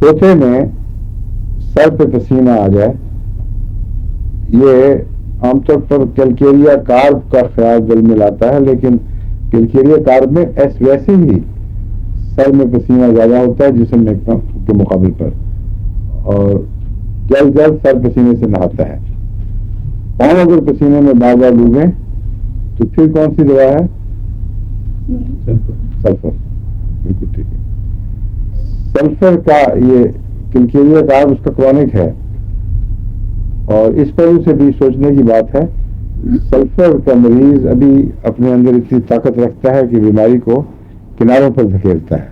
چوتھے میں سر پہ پسینہ آ جائے، یہ عام طور پر کیلکیریا کارب کا خیال دل میں لاتا ہے، لیکن کیلکیریا کارب میں ویسے ہی سر میں پسینہ زیادہ ہوتا ہے جسم میں کے مقابل پر، اور جلد سر پسینے سے نہاتا ہے۔ پاؤں اگر پسینے میں بار بار ڈوبیں تو پھر کون سی دوا ہے؟ سلفر، بالکل ٹھیک ہے۔ سلفر کا یہ کیلکیریا کارب اس کا کرونک ہے، اور اس پہلو سے بھی سوچنے کی بات ہے، سلفر کا مریض ابھی اپنے اندر اتنی طاقت رکھتا ہے کہ بیماری کو کناروں پر دھکیلتا ہے،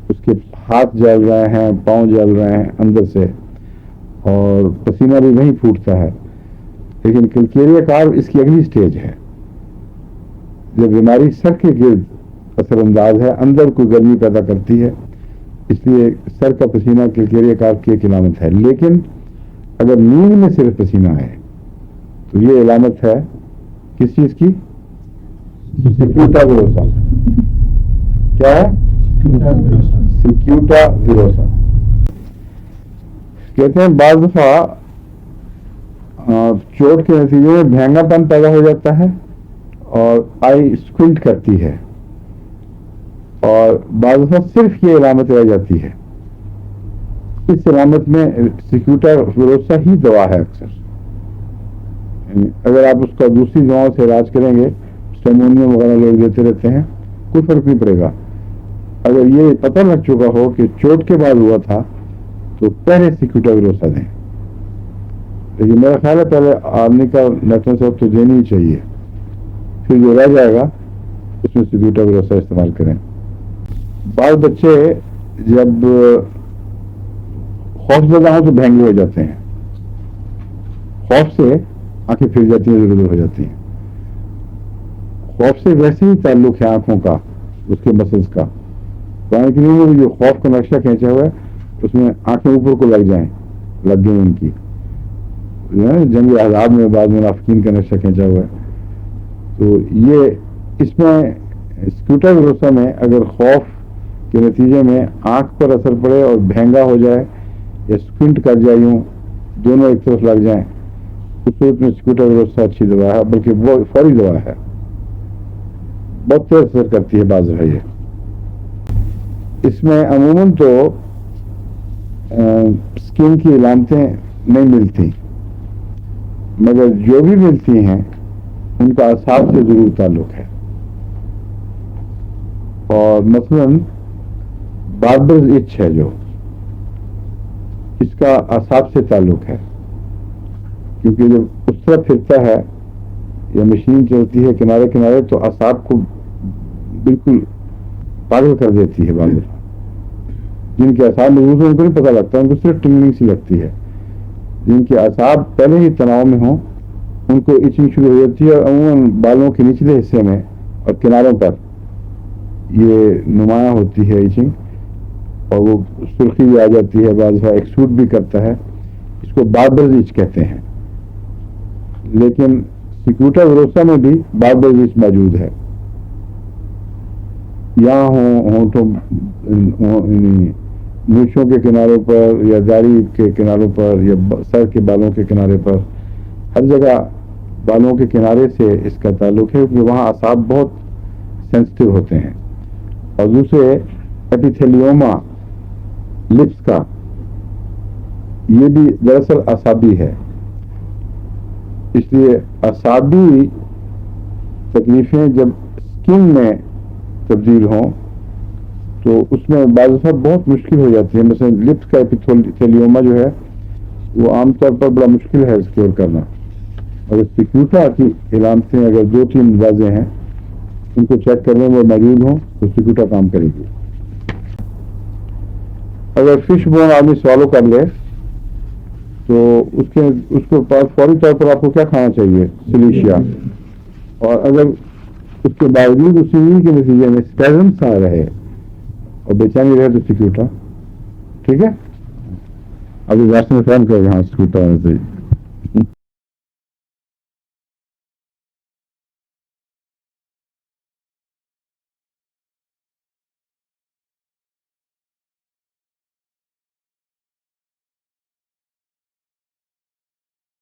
اس کے ہاتھ جل رہے ہیں، پاؤں جل رہے ہیں اندر سے، اور پسینہ بھی وہیں پھوٹتا ہے۔ لیکن کیلکیریا کارب اس کی اگلی سٹیج ہے، جب بیماری سر کے گرد اثر انداز ہے، اندر کوئی گرمی پیدا کرتی ہے، اس لیے سر کا پسینہ کیلکیریا کارب کی ایک علامت ہے۔ لیکن اگر نیند میں صرف پسینہ آئے تو یہ علامت ہے کس چیز کی؟ سیکیوٹا ویروسا۔ کیا ہے؟ سیکیوٹا ویروسا۔ کہتے ہیں بعض دفعہ چوٹ کے نتیجے میں بھینگا پن پیدا ہو جاتا ہے اور آئی اسکوئنٹ کرتی ہے، اور بعض دفعہ صرف یہ علامت رہ جاتی ہے۔ اس علامت میں سیکیوٹا ویروسا ہی دوا ہے اکثر، یعنی اگر آپ اس کا دوسری دواؤں سے علاج کریں گے، سٹیمونیم وغیرہ لوگ دیتے رہتے ہیں، کوئی فرق نہیں پڑے گا۔ اگر یہ پتہ لگ چکا ہو کہ چوٹ کے بعد ہوا تھا تو پہلے سیکیوٹا ویروسا دیں، لیکن میرا خیال ہے پہلے آدمی کا نیٹنس تو دینی ہی چاہیے، پھر جو رہ جائے گا اس میں سیکیوٹا ویروسا استعمال کریں۔ بعض بچے جب خوف زدہ ہوں تو بھینگے ہو جاتے ہیں، خوف سے آنکھیں پھر جاتی ہیں، ادھر ادھر ہو جاتی ہیں۔ خوف سے ویسے ہی تعلق ہے آنکھوں کا، اس کے مسلس کا، قرآن کریم میں جو خوف کا نقشہ کھینچا ہوا ہے اس میں آنکھیں اوپر کو لگ گئیں ان کی، جنگ احزاب میں بعض منافقین کا نقشہ کھینچا ہوا ہے۔ تو یہ اس میں سیکیوٹا ویروسا میں اگر خوف کے نتیجے میں آنکھ پر اثر پڑے اور بھینگا ہو جائے یا اسکوئنٹ کر جائے، یوں دونوں ایک طرف لگ جائیں، اس صورت میں سیکیوٹا ویروسا اچھی دوا ہے، بلکہ وہ فوری دوا ہے، بہت تیز اثر کرتی ہے بعض دفعہ یہ۔ اس میں عموماً تو اسکن کی علامتیں نہیں ملتی، مگر جو بھی ملتی ہیں ان کا اعصاب سے ضرور تعلق ہے، اور مثلاً باربرز ایچ ہے جو، اس کا اعصاب سے تعلق ہے، کیونکہ جب اس طرح پھرتا ہے یا مشین چلتی ہے کنارے کنارے تو اعصاب کو بالکل پاگل کر دیتی ہے۔ بعض دفعہ جن کے اعصاب مضبوط ہیں ان کو نہیں پتہ لگتا، ان کو صرف ٹنگلنگ سی لگتی ہے۔ جن کے اعصاب پہلے ہی تناؤ میں ہوں ان کو ایچنگ شروع ہو جاتی ہے، اور عموماً بالوں کے نچلے حصے میں اور کناروں پر یہ نمایاں ہوتی ہے ایچنگ، اور وہ سرخی بھی آ جاتی ہے، بعض دفعہ ایکسوٹ بھی کرتا ہے، اس کو باربرز ایچ کہتے ہیں۔ لیکن سیکیوٹا ویروسا میں بھی باربرز ایچ موجود ہے، یہاں ہونٹوں مونچھوں کے کناروں پر یا داڑھی کے کناروں پر یا سر کے بالوں کے کنارے پر، ہر جگہ بالوں کے کنارے سے اس کا تعلق ہے، کہ وہاں اعصاب بہت سینسٹیو ہوتے ہیں۔ اور دوسرے ایپیتھیلیوما لپس کا، یہ بھی دراصل اعصابی ہے، اس لیے اعصابی تکلیفیں جب اسکن میں تبدیل ہوں تو اس میں بعض دفعہ بہت مشکل ہو جاتی ہے۔ مثلا لپس کا ایپیتھیلیوما جو ہے وہ عام طور پر بڑا مشکل ہے اسکیور کرنا، اور سیکیوٹا کی علامتیں اگر 2-3 واضح ہیں ان کو چیک کرنے میں موجود ہوں تو سیکیوٹا کام کرے گی۔ اگر فش بون آدمی سوالو کر لے تو اس کو فوری طور پر آپ کو کیا کھانا چاہیے؟ سلیشیا۔ اور اگر اس کے باوجود اسی کے نتیجے میں اسپیزمس آ رہے اور بے چینی رہے تو سیکیوٹا، ٹھیک ہے؟ ابھی ویسے میں فہم کر رہا ہوں سیکیوٹا ہونا چاہیے۔